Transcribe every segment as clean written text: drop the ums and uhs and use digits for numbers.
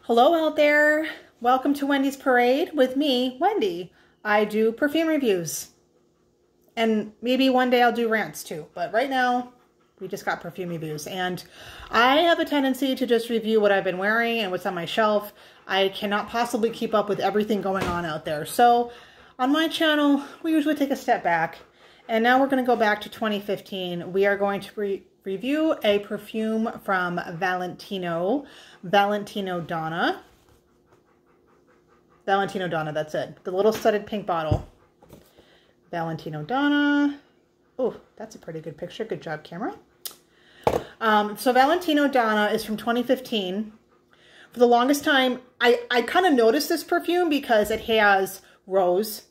Hello out there. Welcome to Wendy's Parade with me, Wendy. I do perfume reviews. And maybe one day I'll do rants too. But right now, we just got perfume reviews. And I have a tendency to just review what I've been wearing and what's on my shelf. I cannot possibly keep up with everything going on out there. So on my channel, we usually take a step back. And now we're going to go back to 2015. We are going to review a perfume from Valentino Donna. Valentino Donna, that's it. The little studded pink bottle. Valentino Donna. Oh, that's a pretty good picture. Good job, camera. So Valentino Donna is from 2015. For the longest time, I kind of noticed this perfume because it has rose,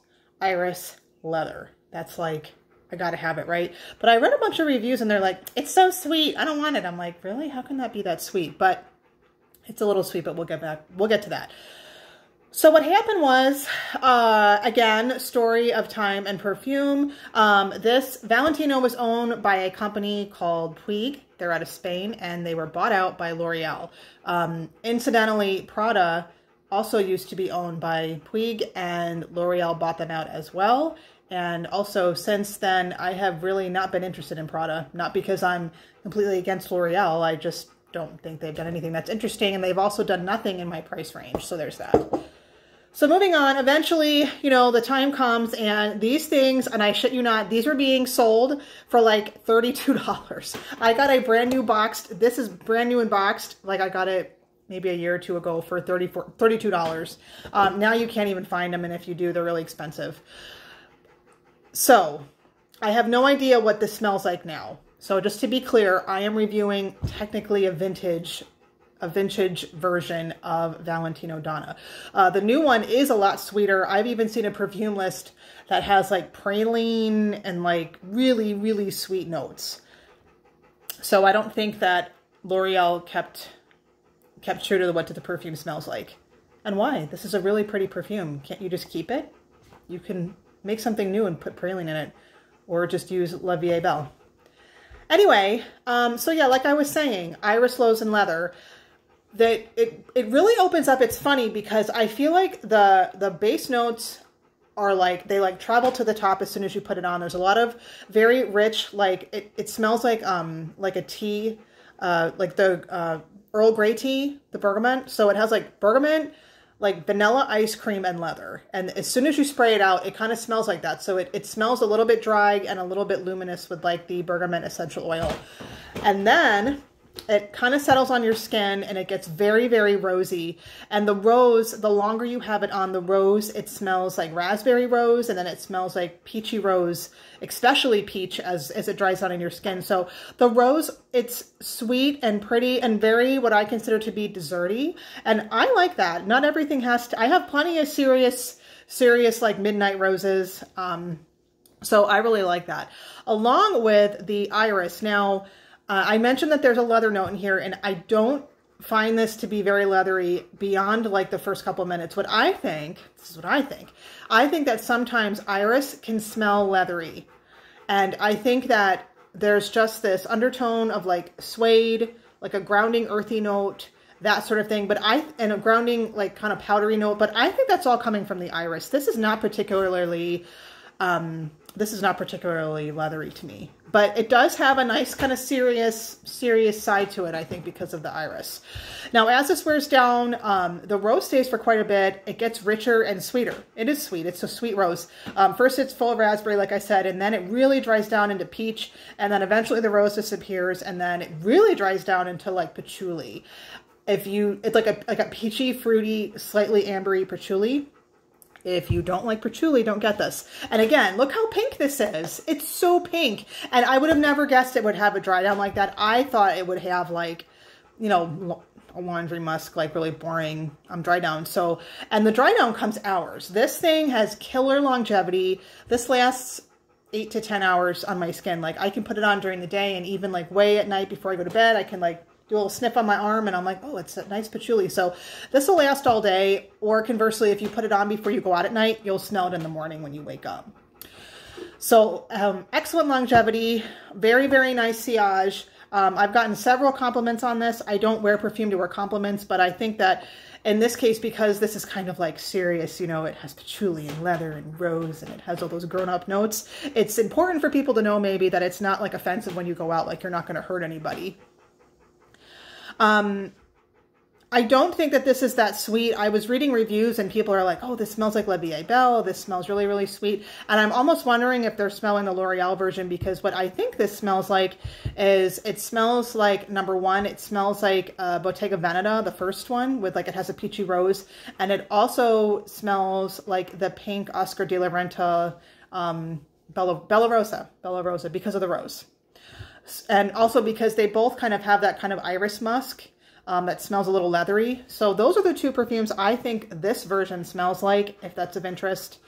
iris, leather. That's like, I gotta have it, right? But I read a bunch of reviews and they're like, it's so sweet, I don't want it. I'm like, really? How can that be that sweet? But it's a little sweet, but we'll get to that. So what happened was, again, story of time and perfume. This Valentino was owned by a company called Puig. They're out of Spain and they were bought out by L'Oreal. Incidentally, Prada also used to be owned by Puig and L'Oreal bought them out as well. And also since then, I have really not been interested in Prada. Not because I'm completely against L'Oreal. I just don't think they've done anything that's interesting. And they've also done nothing in my price range. So there's that. So moving on, eventually, you know, the time comes and these things, and I shit you not, these were being sold for like $32. I got a brand new boxed, this is brand new and boxed. Like I got it maybe a year or two ago for $32. Now you can't even find them. And if you do, they're really expensive. So I have no idea what this smells like now. So just to be clear, I am reviewing technically a vintage version of Valentino Donna. The new one is a lot sweeter. I've even seen a perfume list that has like praline and like really, really sweet notes. So I don't think that L'Oreal kept true to what the perfume smells like. And why? This is a really pretty perfume. Can't you just keep it? You can make something new and put praline in it, or just use La Vie Belle. Anyway, so yeah, like I was saying, iris, rose, and leather. That it really opens up. It's funny because I feel like the base notes are like, they like travel to the top as soon as you put it on. There's a lot of very rich, like it smells like a tea, like the Earl Grey tea, the bergamot. So it has like bergamot, like vanilla ice cream and leather. And as soon as you spray it out, it kind of smells like that. So it smells a little bit dry and a little bit luminous with like the bergamot essential oil. And then it kind of settles on your skin and it gets very, very rosy. And the rose, the longer you have it on, the rose, it smells like raspberry rose, and then it smells like peachy rose, especially peach as it dries out on your skin. So the rose, it's sweet and pretty and very what I consider to be desserty. And I like that. Not everything has to, I have plenty of serious like midnight roses. So I really like that. Along with the iris. Now, I mentioned that there's a leather note in here, and I don't find this to be very leathery beyond like the first couple of minutes. What I think, this is what I think that sometimes iris can smell leathery. And I think that there's just this undertone of like suede, like a grounding earthy note, that sort of thing. And a grounding like kind of powdery note, but I think that's all coming from the iris. This is not particularly leathery to me, but it does have a nice kind of serious side to it, I think, because of the iris. Now, as this wears down, the rose stays for quite a bit. It gets richer and sweeter. It is sweet. It's a sweet rose. First, it's full of raspberry, like I said, and then it really dries down into peach, and then eventually the rose disappears, and then it really dries down into like patchouli. It's like a peachy, fruity, slightly ambery patchouli. If you don't like patchouli, don't get this. And again, look how pink this is. It's so pink. And I would have never guessed it would have a dry down like that. I thought it would have like, you know, a laundry musk, like really boring dry down. So, and the dry down comes hours. This thing has killer longevity. This lasts 8 to 10 hours on my skin. Like I can put it on during the day and even like way at night before I go to bed, I can like do a little sniff on my arm and I'm like, oh, it's a nice patchouli. So this will last all day. Or conversely, if you put it on before you go out at night, you'll smell it in the morning when you wake up. So excellent longevity, very, very nice sillage. I've gotten several compliments on this. I don't wear perfume to wear compliments, but I think that in this case, because this is kind of like serious, you know, it has patchouli and leather and rose and it has all those grown-up notes. It's important for people to know maybe that it's not like offensive when you go out, like you're not going to hurt anybody. I don't think that this is that sweet. I was reading reviews and people are like, oh, this smells like La Vie est Belle. This smells really, really sweet. And I'm almost wondering if they're smelling the L'Oreal version, because what I think this smells like is it smells like, number one, it smells like Bottega Veneta, the first one, with like, it has a peachy rose. And it also smells like the pink Oscar de la Renta Bella Rosa, because of the rose. And also because they both kind of have that kind of iris musk. That smells a little leathery. So those are the two perfumes I think this version smells like, if that's of interest.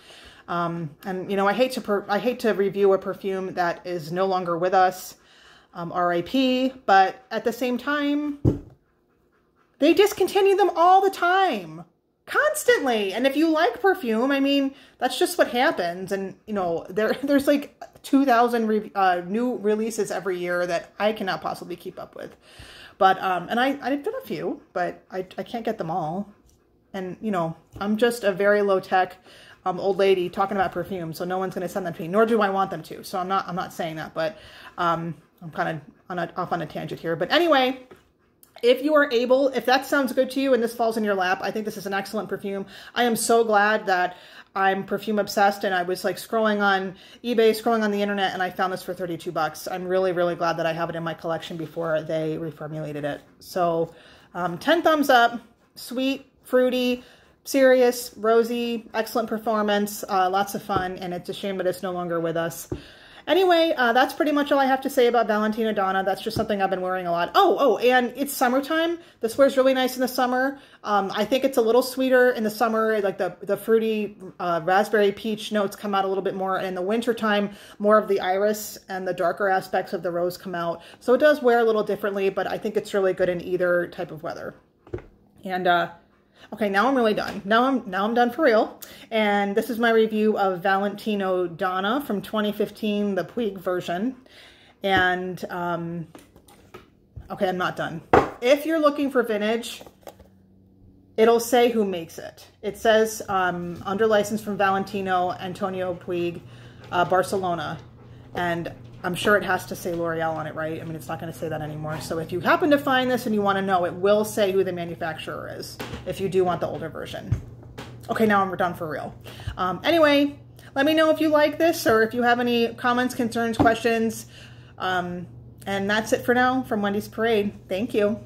And you know, I hate to review a perfume that is no longer with us, RIP, but at the same time, they discontinue them all the time, constantly. And if you like perfume, I mean, that's just what happens. And you know, there's like 2,000 new releases every year that I cannot possibly keep up with. But, and I've done a few, but I can't get them all. And, you know, I'm just a very low-tech old lady talking about perfume, so no one's going to send them to me, nor do I want them to. So I'm not saying that, but I'm kind of off on a tangent here. But anyway, if you are able, if that sounds good to you and this falls in your lap, I think this is an excellent perfume. I am so glad that I'm perfume obsessed, and I was like scrolling on eBay, scrolling on the internet, and I found this for 32 bucks. I'm really, really glad that I have it in my collection before they reformulated it. So 10 thumbs up, sweet, fruity, serious, rosy, excellent performance, lots of fun, and it's a shame that it's no longer with us. Anyway, that's pretty much all I have to say about Valentino Donna. That's just something I've been wearing a lot. Oh, and it's summertime. This wears really nice in the summer. I think it's a little sweeter in the summer, like the fruity raspberry peach notes come out a little bit more. And in the wintertime, more of the iris and the darker aspects of the rose come out. So it does wear a little differently, but I think it's really good in either type of weather. And okay, now I'm really done. Now I'm done for real. And this is my review of Valentino Donna from 2015, the Puig version. And, okay, I'm not done. If you're looking for vintage, it'll say who makes it. It says, under license from Valentino Antonio Puig, Barcelona. And I'm sure it has to say L'Oreal on it, right? I mean, it's not going to say that anymore. So if you happen to find this and you want to know, it will say who the manufacturer is, if you do want the older version. Okay, now I'm done for real. Anyway, let me know if you like this or if you have any comments, concerns, questions. And that's it for now from Wendy's Parade. Thank you.